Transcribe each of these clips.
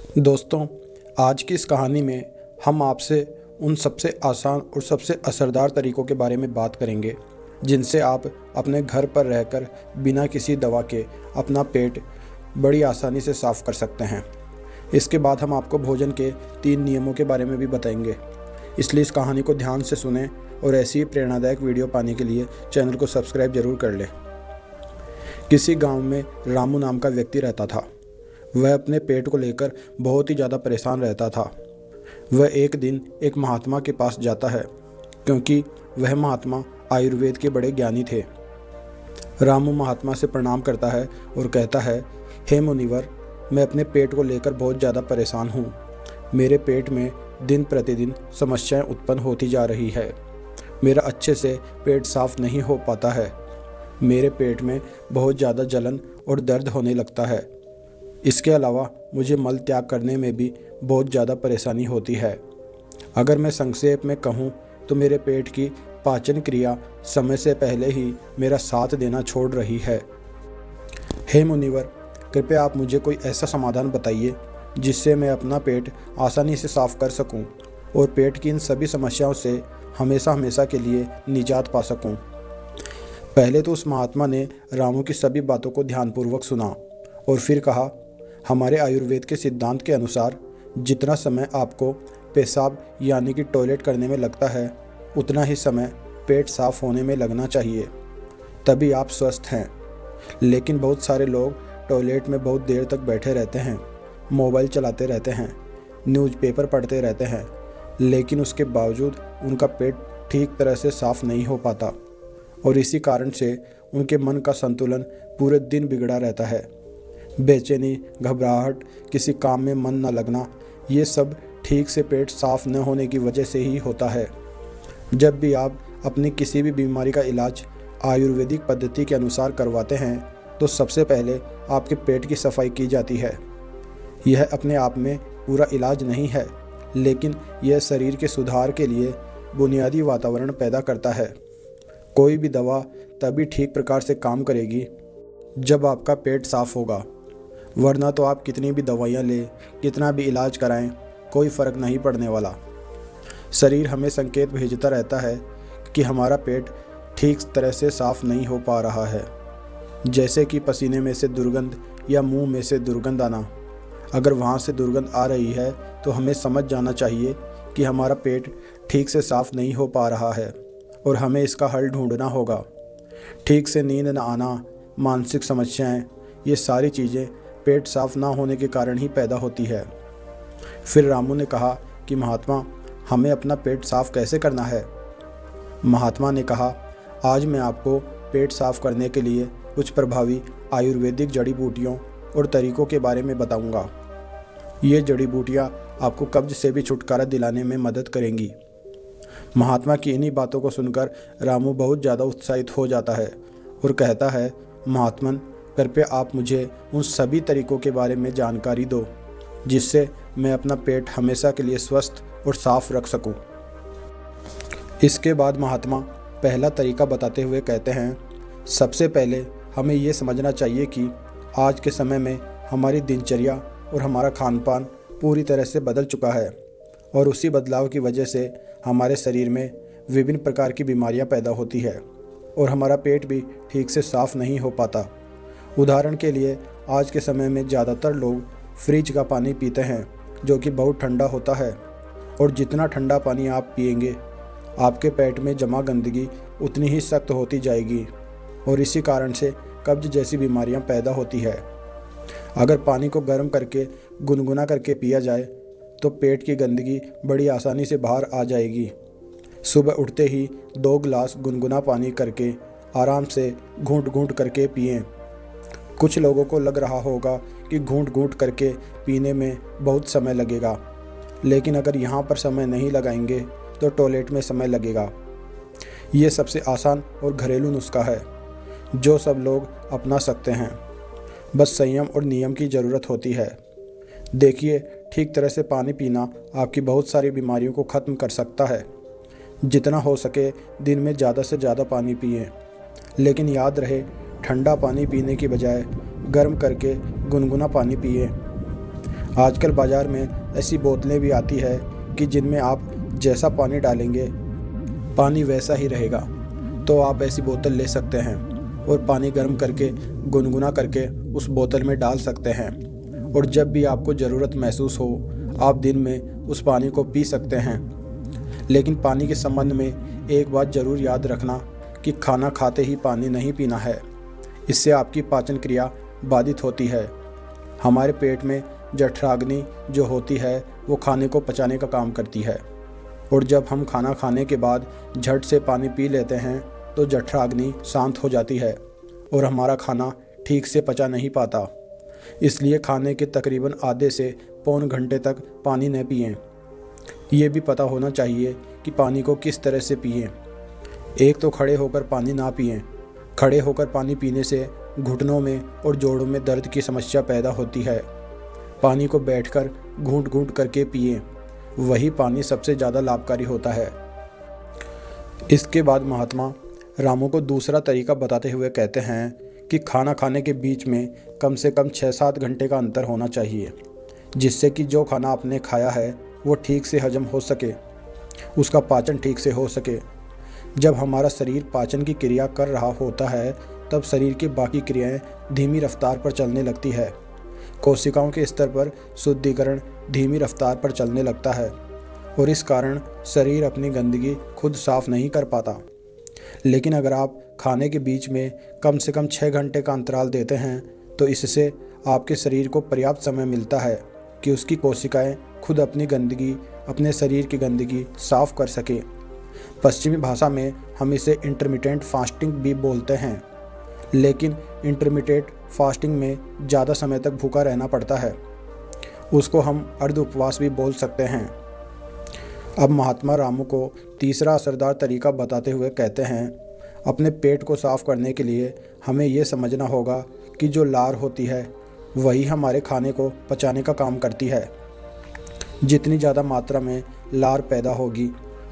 दोस्तों, आज की इस कहानी में हम आपसे उन सबसे आसान और सबसे असरदार तरीकों के बारे में बात करेंगे जिनसे आप अपने घर पर रहकर बिना किसी दवा के अपना पेट बड़ी आसानी से साफ़ कर सकते हैं। इसके बाद हम आपको भोजन के 3 नियमों के बारे में भी बताएंगे, इसलिए इस कहानी को ध्यान से सुनें और ऐसी ही प्रेरणादायक वीडियो पाने के लिए चैनल को सब्सक्राइब जरूर कर लें। किसी गांव में रामू नाम का व्यक्ति रहता था। वह अपने पेट को लेकर बहुत ही ज़्यादा परेशान रहता था। वह एक दिन एक महात्मा के पास जाता है, क्योंकि वह महात्मा आयुर्वेद के बड़े ज्ञानी थे। रामू महात्मा से प्रणाम करता है और कहता है, हे मुनिवर, मैं अपने पेट को लेकर बहुत ज़्यादा परेशान हूँ। मेरे पेट में दिन प्रतिदिन समस्याएं उत्पन्न होती जा रही है। मेरा अच्छे से पेट साफ नहीं हो पाता है। मेरे पेट में बहुत ज़्यादा जलन और दर्द होने लगता है। इसके अलावा मुझे मल त्याग करने में भी बहुत ज़्यादा परेशानी होती है। अगर मैं संक्षेप में कहूँ तो मेरे पेट की पाचन क्रिया समय से पहले ही मेरा साथ देना छोड़ रही है। हे मुनिवर, कृपया आप मुझे कोई ऐसा समाधान बताइए जिससे मैं अपना पेट आसानी से साफ कर सकूं और पेट की इन सभी समस्याओं से हमेशा हमेशा के लिए निजात पा सकूं। पहले तो उस महात्मा ने रामू की सभी बातों को ध्यानपूर्वक सुना और फिर कहा, हमारे आयुर्वेद के सिद्धांत के अनुसार जितना समय आपको पेशाब यानी कि टॉयलेट करने में लगता है, उतना ही समय पेट साफ होने में लगना चाहिए, तभी आप स्वस्थ हैं। लेकिन बहुत सारे लोग टॉयलेट में बहुत देर तक बैठे रहते हैं, मोबाइल चलाते रहते हैं, न्यूज़पेपर पढ़ते रहते हैं, लेकिन उसके बावजूद उनका पेट ठीक तरह से साफ नहीं हो पाता और इसी कारण से उनके मन का संतुलन पूरे दिन बिगड़ा रहता है। बेचैनी, घबराहट, किसी काम में मन न लगना, ये सब ठीक से पेट साफ न होने की वजह से ही होता है। जब भी आप अपनी किसी भी बीमारी का इलाज आयुर्वेदिक पद्धति के अनुसार करवाते हैं तो सबसे पहले आपके पेट की सफाई की जाती है। यह अपने आप में पूरा इलाज नहीं है, लेकिन यह शरीर के सुधार के लिए बुनियादी वातावरण पैदा करता है। कोई भी दवा तभी ठीक प्रकार से काम करेगी जब आपका पेट साफ होगा, वरना तो आप कितनी भी दवाइयाँ लें, कितना भी इलाज कराएं, कोई फ़र्क नहीं पड़ने वाला। शरीर हमें संकेत भेजता रहता है कि हमारा पेट ठीक तरह से साफ नहीं हो पा रहा है, जैसे कि पसीने में से दुर्गंध या मुंह में से दुर्गंध आना। अगर वहाँ से दुर्गंध आ रही है तो हमें समझ जाना चाहिए कि हमारा पेट ठीक से साफ नहीं हो पा रहा है और हमें इसका हल ढूंढना होगा। ठीक से नींद न आना, मानसिक समस्याएं, ये सारी चीज़ें पेट साफ ना होने के कारण ही पैदा होती है। फिर रामू ने कहा कि महात्मा, हमें अपना पेट साफ कैसे करना है? महात्मा ने कहा, आज मैं आपको पेट साफ करने के लिए कुछ प्रभावी आयुर्वेदिक जड़ी बूटियों और तरीकों के बारे में बताऊंगा। ये जड़ी बूटियाँ आपको कब्ज से भी छुटकारा दिलाने में मदद करेंगी। महात्मा की इन्हीं बातों को सुनकर रामू बहुत ज़्यादा उत्साहित हो जाता है और कहता है, महात्मन, कृपया आप मुझे उन सभी तरीकों के बारे में जानकारी दो जिससे मैं अपना पेट हमेशा के लिए स्वस्थ और साफ रख सकूं। इसके बाद महात्मा पहला तरीका बताते हुए कहते हैं, सबसे पहले हमें ये समझना चाहिए कि आज के समय में हमारी दिनचर्या और हमारा खान पान पूरी तरह से बदल चुका है और उसी बदलाव की वजह से हमारे शरीर में विभिन्न प्रकार की बीमारियां पैदा होती है और हमारा पेट भी ठीक से साफ नहीं हो पाता। उदाहरण के लिए आज के समय में ज़्यादातर लोग फ्रिज का पानी पीते हैं, जो कि बहुत ठंडा होता है, और जितना ठंडा पानी आप पिएंगे आपके पेट में जमा गंदगी उतनी ही सख्त होती जाएगी और इसी कारण से कब्ज जैसी बीमारियां पैदा होती है। अगर पानी को गर्म करके गुनगुना करके पिया जाए तो पेट की गंदगी बड़ी आसानी से बाहर आ जाएगी। सुबह उठते ही 2 गिलास गुनगुना पानी करके आराम से घूंट घूंट करके पिएं। कुछ लोगों को लग रहा होगा कि घूंट घूंट करके पीने में बहुत समय लगेगा, लेकिन अगर यहाँ पर समय नहीं लगाएंगे तो टॉयलेट में समय लगेगा। ये सबसे आसान और घरेलू नुस्खा है जो सब लोग अपना सकते हैं। बस संयम और नियम की ज़रूरत होती है। देखिए, ठीक तरह से पानी पीना आपकी बहुत सारी बीमारियों को ख़त्म कर सकता है। जितना हो सके दिन में ज़्यादा से ज़्यादा पानी पिएं, लेकिन याद रहे, ठंडा पानी पीने की बजाय गर्म करके गुनगुना पानी पिएं। आजकल बाज़ार में ऐसी बोतलें भी आती है कि जिनमें आप जैसा पानी डालेंगे पानी वैसा ही रहेगा। तो आप ऐसी बोतल ले सकते हैं और पानी गर्म करके गुनगुना करके उस बोतल में डाल सकते हैं, और जब भी आपको ज़रूरत महसूस हो आप दिन में उस पानी को पी सकते हैं। लेकिन पानी के संबंध में एक बात ज़रूर याद रखना कि खाना खाते ही पानी नहीं पीना है। इससे आपकी पाचन क्रिया बाधित होती है। हमारे पेट में जठराग्नि जो होती है वो खाने को पचाने का काम करती है, और जब हम खाना खाने के बाद झट से पानी पी लेते हैं तो जठराग्नि शांत हो जाती है और हमारा खाना ठीक से पचा नहीं पाता। इसलिए खाने के तकरीबन आधे से पौन घंटे तक पानी न पिएं। ये भी पता होना चाहिए कि पानी को किस तरह से पिएं। एक तो खड़े होकर पानी ना पिएं। खड़े होकर पानी पीने से घुटनों में और जोड़ों में दर्द की समस्या पैदा होती है। पानी को बैठकर घूंट घूंट करके पिएं, वही पानी सबसे ज़्यादा लाभकारी होता है। इसके बाद महात्मा रामू को दूसरा तरीका बताते हुए कहते हैं कि खाना खाने के बीच में कम से कम 6-7 घंटे का अंतर होना चाहिए, जिससे कि जो खाना आपने खाया है वो ठीक से हजम हो सके, उसका पाचन ठीक से हो सके। जब हमारा शरीर पाचन की क्रिया कर रहा होता है तब शरीर की बाकी क्रियाएं धीमी रफ्तार पर चलने लगती है। कोशिकाओं के स्तर पर शुद्धिकरण धीमी रफ्तार पर चलने लगता है और इस कारण शरीर अपनी गंदगी खुद साफ नहीं कर पाता। लेकिन अगर आप खाने के बीच में कम से कम 6 घंटे का अंतराल देते हैं तो इससे आपके शरीर को पर्याप्त समय मिलता है कि उसकी कोशिकाएं खुद अपनी गंदगी, अपने शरीर की गंदगी साफ कर सके। पश्चिमी भाषा में हम इसे इंटरमिटेंट फास्टिंग भी बोलते हैं, लेकिन इंटरमिटेंट फास्टिंग में ज़्यादा समय तक भूखा रहना पड़ता है। उसको हम अर्ध उपवास भी बोल सकते हैं। अब महात्मा रामू को तीसरा असरदार तरीका बताते हुए कहते हैं, अपने पेट को साफ करने के लिए हमें ये समझना होगा कि जो लार होती है वही हमारे खाने को पचाने का काम करती है। जितनी ज़्यादा मात्रा में लार पैदा होगी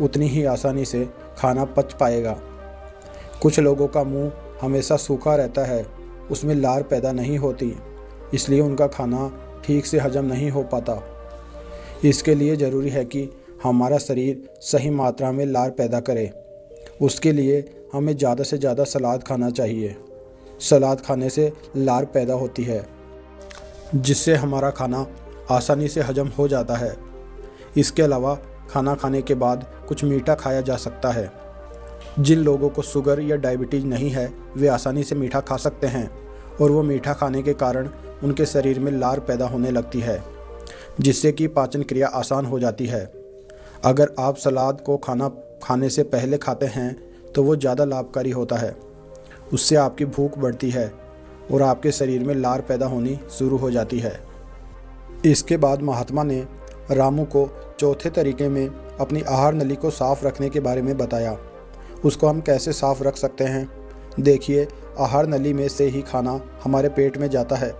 उतनी ही आसानी से खाना पच पाएगा। कुछ लोगों का मुंह हमेशा सूखा रहता है, उसमें लार पैदा नहीं होती, इसलिए उनका खाना ठीक से हजम नहीं हो पाता। इसके लिए ज़रूरी है कि हमारा शरीर सही मात्रा में लार पैदा करे। उसके लिए हमें ज़्यादा से ज़्यादा सलाद खाना चाहिए। सलाद खाने से लार पैदा होती है, जिससे हमारा खाना आसानी से हजम हो जाता है। इसके अलावा खाना खाने के बाद कुछ मीठा खाया जा सकता है। जिन लोगों को शुगर या डायबिटीज़ नहीं है वे आसानी से मीठा खा सकते हैं, और वो मीठा खाने के कारण उनके शरीर में लार पैदा होने लगती है, जिससे कि पाचन क्रिया आसान हो जाती है। अगर आप सलाद को खाना खाने से पहले खाते हैं तो वो ज़्यादा लाभकारी होता है। उससे आपकी भूख बढ़ती है और आपके शरीर में लार पैदा होनी शुरू हो जाती है। इसके बाद महात्मा ने रामू को चौथे तरीके में अपनी आहार नली को साफ़ रखने के बारे में बताया। उसको हम कैसे साफ़ रख सकते हैं? देखिए, आहार नली में से ही खाना हमारे पेट में जाता है।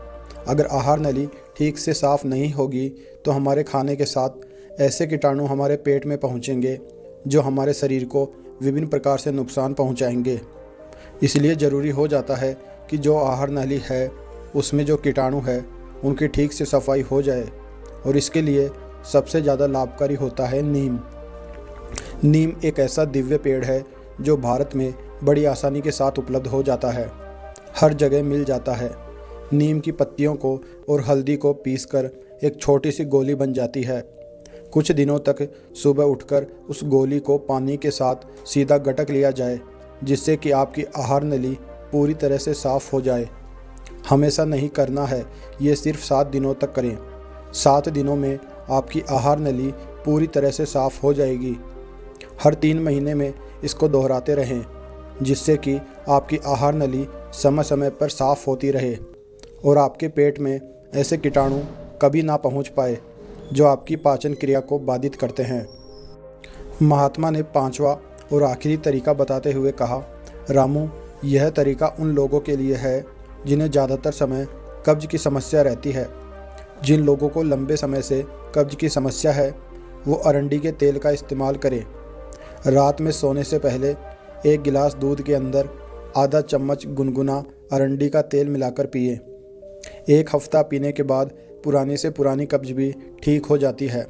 अगर आहार नली ठीक से साफ़ नहीं होगी तो हमारे खाने के साथ ऐसे कीटाणु हमारे पेट में पहुँचेंगे जो हमारे शरीर को विभिन्न प्रकार से नुकसान पहुँचाएंगे। इसलिए ज़रूरी हो जाता है कि जो आहार नली है उसमें जो कीटाणु है उनकी ठीक से सफाई हो जाए, और इसके लिए सबसे ज़्यादा लाभकारी होता है नीम। नीम एक ऐसा दिव्य पेड़ है जो भारत में बड़ी आसानी के साथ उपलब्ध हो जाता है, हर जगह मिल जाता है। नीम की पत्तियों को और हल्दी को पीसकर एक छोटी सी गोली बन जाती है। कुछ दिनों तक सुबह उठकर उस गोली को पानी के साथ सीधा गटक लिया जाए, जिससे कि आपकी आहार नली पूरी तरह से साफ़ हो जाए। हमेशा नहीं करना है, ये सिर्फ 7 दिनों तक करें। 7 दिनों में आपकी आहार नली पूरी तरह से साफ़ हो जाएगी। हर 3 महीने में इसको दोहराते रहें, जिससे कि आपकी आहार नली समय समय पर साफ़ होती रहे और आपके पेट में ऐसे कीटाणु कभी ना पहुंच पाए जो आपकी पाचन क्रिया को बाधित करते हैं। महात्मा ने 5वां और आखिरी तरीका बताते हुए कहा, रामू, यह तरीका उन लोगों के लिए है जिन्हें ज़्यादातर समय कब्ज की समस्या रहती है। जिन लोगों को लंबे समय से कब्ज की समस्या है वो अरंडी के तेल का इस्तेमाल करें। रात में सोने से पहले 1 गिलास दूध के अंदर आधा चम्मच गुनगुना अरंडी का तेल मिलाकर पिए। 1 हफ्ता पीने के बाद पुरानी से पुरानी कब्ज भी ठीक हो जाती है।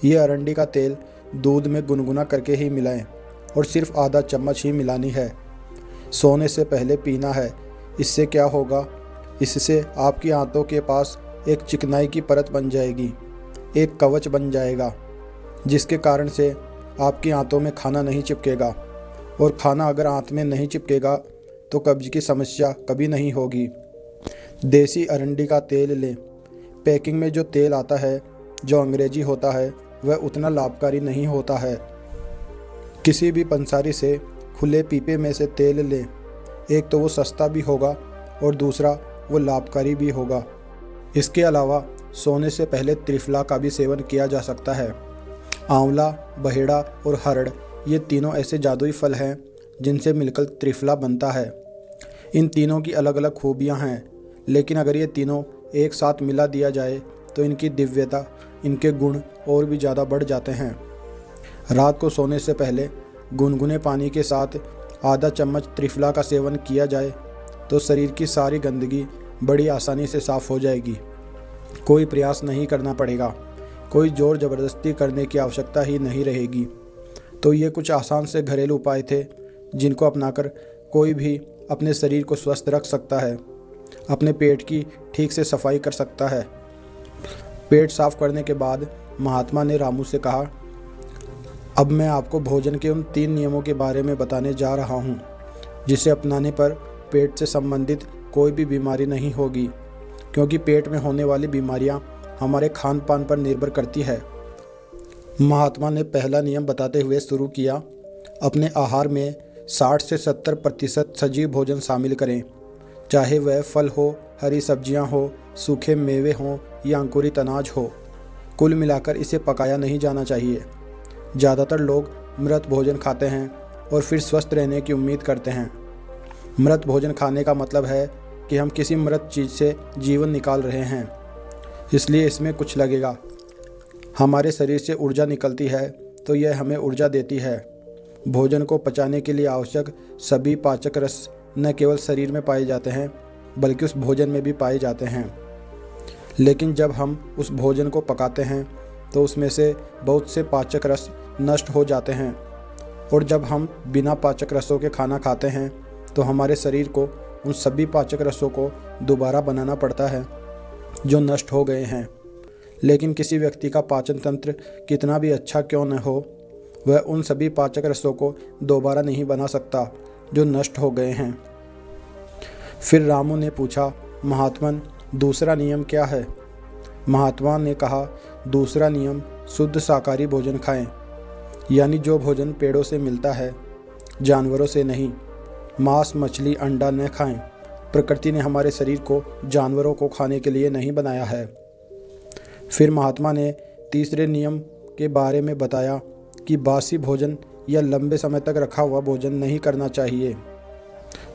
ये अरंडी का तेल दूध में गुनगुना करके ही मिलाएं और सिर्फ आधा चम्मच ही मिलानी है। सोने से पहले पीना है। इससे क्या होगा? इससे आपकी आंतों के पास एक चिकनाई की परत बन जाएगी, एक कवच बन जाएगा, जिसके कारण से आपकी आंतों में खाना नहीं चिपकेगा। और खाना अगर आंत में नहीं चिपकेगा तो कब्ज की समस्या कभी नहीं होगी। देसी अरंडी का तेल लें। पैकिंग में जो तेल आता है, जो अंग्रेजी होता है, वह उतना लाभकारी नहीं होता है। किसी भी पंसारी से खुले पीपे में से तेल लें। एक तो वो सस्ता भी होगा और दूसरा वो लाभकारी भी होगा। इसके अलावा सोने से पहले त्रिफला का भी सेवन किया जा सकता है। आंवला, बहेड़ा और हरड़, ये तीनों ऐसे जादुई फल हैं जिनसे मिलकर त्रिफला बनता है। इन तीनों की अलग अलग खूबियाँ हैं, लेकिन अगर ये तीनों एक साथ मिला दिया जाए तो इनकी दिव्यता, इनके गुण और भी ज़्यादा बढ़ जाते हैं। रात को सोने से पहले गुनगुने पानी के साथ आधा चम्मच त्रिफला का सेवन किया जाए तो शरीर की सारी गंदगी बड़ी आसानी से साफ़ हो जाएगी। कोई प्रयास नहीं करना पड़ेगा, कोई ज़ोर ज़बरदस्ती करने की आवश्यकता ही नहीं रहेगी। तो ये कुछ आसान से घरेलू उपाय थे जिनको अपनाकर कोई भी अपने शरीर को स्वस्थ रख सकता है, अपने पेट की ठीक से सफाई कर सकता है। पेट साफ करने के बाद महात्मा ने रामू से कहा, अब मैं आपको भोजन के उन 3 नियमों के बारे में बताने जा रहा हूँ, जिसे अपनाने पर पेट से संबंधित कोई भी बीमारी नहीं होगी, क्योंकि पेट में होने वाली बीमारियाँ हमारे खान पान पर निर्भर करती है। महात्मा ने पहला नियम बताते हुए शुरू किया, अपने आहार में 60 से 70% सजीव भोजन शामिल करें, चाहे वह फल हो, हरी सब्जियां हो, सूखे मेवे हों या अंकुरित अनाज हो। कुल मिलाकर इसे पकाया नहीं जाना चाहिए। ज़्यादातर लोग मृत भोजन खाते हैं और फिर स्वस्थ रहने की उम्मीद करते हैं। मृत भोजन खाने का मतलब है कि हम किसी मृत चीज़ से जीवन निकाल रहे हैं, इसलिए इसमें कुछ लगेगा। हमारे शरीर से ऊर्जा निकलती है तो यह हमें ऊर्जा देती है। भोजन को पचाने के लिए आवश्यक सभी पाचक रस न केवल शरीर में पाए जाते हैं बल्कि उस भोजन में भी पाए जाते हैं। लेकिन जब हम उस भोजन को पकाते हैं तो उसमें से बहुत से पाचक रस नष्ट हो जाते हैं, और जब हम बिना पाचक रसों के खाना खाते हैं तो हमारे शरीर को उन सभी पाचक रसों को दोबारा बनाना पड़ता है जो नष्ट हो गए हैं। लेकिन किसी व्यक्ति का पाचन तंत्र कितना भी अच्छा क्यों न हो, वह उन सभी पाचक रसों को दोबारा नहीं बना सकता जो नष्ट हो गए हैं। फिर रामू ने पूछा, महात्मन, दूसरा नियम क्या है? महात्मा ने कहा, दूसरा नियम शुद्ध शाकाहारी भोजन खाएं, यानी जो भोजन पेड़ों से मिलता है, जानवरों से नहीं। मांस, मछली, अंडा न खाएं। प्रकृति ने हमारे शरीर को जानवरों को खाने के लिए नहीं बनाया है। फिर महात्मा ने तीसरे नियम के बारे में बताया कि बासी भोजन या लंबे समय तक रखा हुआ भोजन नहीं करना चाहिए।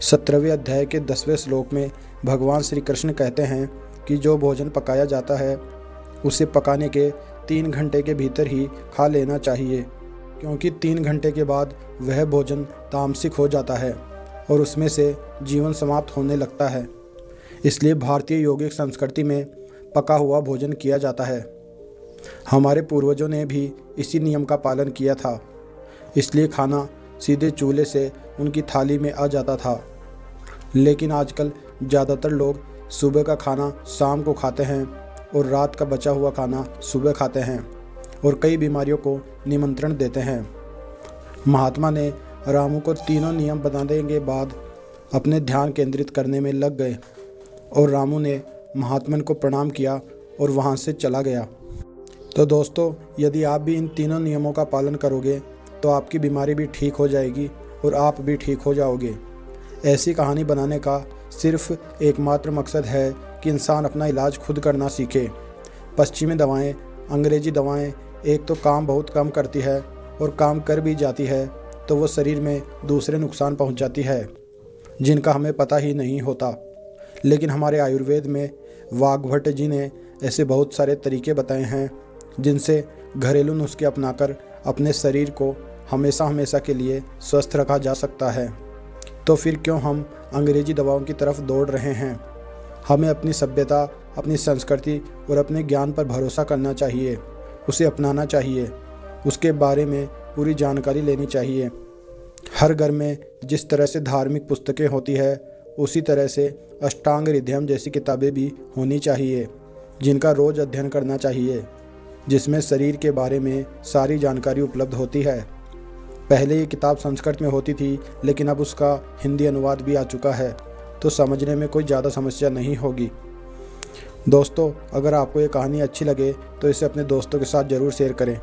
17वें अध्याय के 10वें श्लोक में भगवान श्री कृष्ण कहते हैं कि जो भोजन पकाया जाता है उसे पकाने के 3 घंटे के भीतर ही खा लेना चाहिए, क्योंकि 3 घंटे के बाद वह भोजन तामसिक हो जाता है और उसमें से जीवन समाप्त होने लगता है। इसलिए भारतीय यौगिक संस्कृति में पका हुआ भोजन किया जाता है। हमारे पूर्वजों ने भी इसी नियम का पालन किया था, इसलिए खाना सीधे चूल्हे से उनकी थाली में आ जाता था। लेकिन आजकल ज़्यादातर लोग सुबह का खाना शाम को खाते हैं और रात का बचा हुआ खाना सुबह खाते हैं और कई बीमारियों को निमंत्रण देते हैं। महात्मा ने रामू को तीनों नियम बताने के बाद अपने ध्यान केंद्रित करने में लग गए और रामू ने महात्मन को प्रणाम किया और वहाँ से चला गया। तो दोस्तों, यदि आप भी इन तीनों नियमों का पालन करोगे तो आपकी बीमारी भी ठीक हो जाएगी और आप भी ठीक हो जाओगे। ऐसी कहानी बनाने का सिर्फ एकमात्र मकसद है कि इंसान अपना इलाज खुद करना सीखे। पश्चिमी दवाएं, अंग्रेजी दवाएं एक तो काम बहुत कम करती है और काम कर भी जाती है तो वो शरीर में दूसरे नुकसान पहुंचाती है जिनका हमें पता ही नहीं होता। लेकिन हमारे आयुर्वेद में वाग्भट जी ने ऐसे बहुत सारे तरीके बताए हैं जिनसे घरेलू नुस्खे अपनाकर अपने शरीर को हमेशा हमेशा के लिए स्वस्थ रखा जा सकता है। तो फिर क्यों हम अंग्रेजी दवाओं की तरफ दौड़ रहे हैं? हमें अपनी सभ्यता, अपनी संस्कृति और अपने ज्ञान पर भरोसा करना चाहिए, उसे अपनाना चाहिए, उसके बारे में पूरी जानकारी लेनी चाहिए। हर घर में जिस तरह से धार्मिक पुस्तकें होती है, उसी तरह से अष्टांग हृदयम जैसी किताबें भी होनी चाहिए, जिनका रोज़ अध्ययन करना चाहिए, जिसमें शरीर के बारे में सारी जानकारी उपलब्ध होती है। पहले ये किताब संस्कृत में होती थी, लेकिन अब उसका हिंदी अनुवाद भी आ चुका है, तो समझने में कोई ज़्यादा समस्या नहीं होगी। दोस्तों, अगर आपको ये कहानी अच्छी लगे तो इसे अपने दोस्तों के साथ ज़रूर शेयर करें।